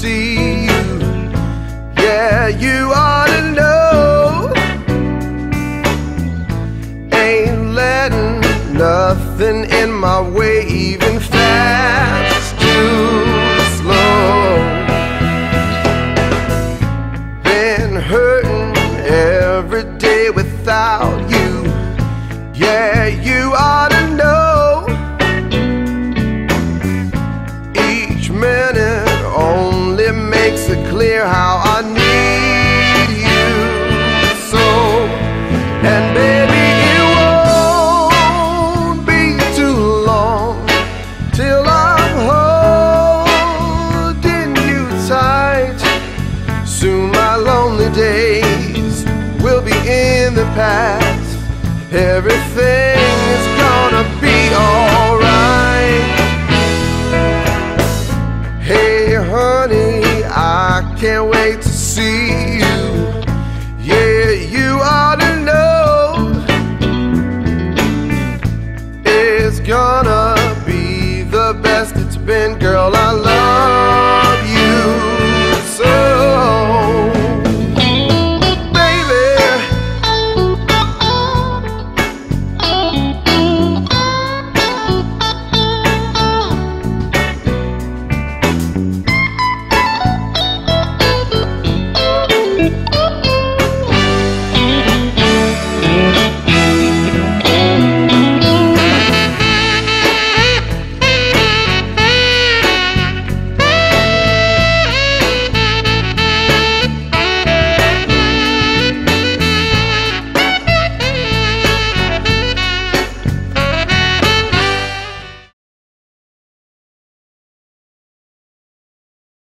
see you. Yeah, you ought to know, ain't letting nothing in my way, even fast, too slow. Been hurting every day without you. Yeah, you ought to know, each minute only makes it clear how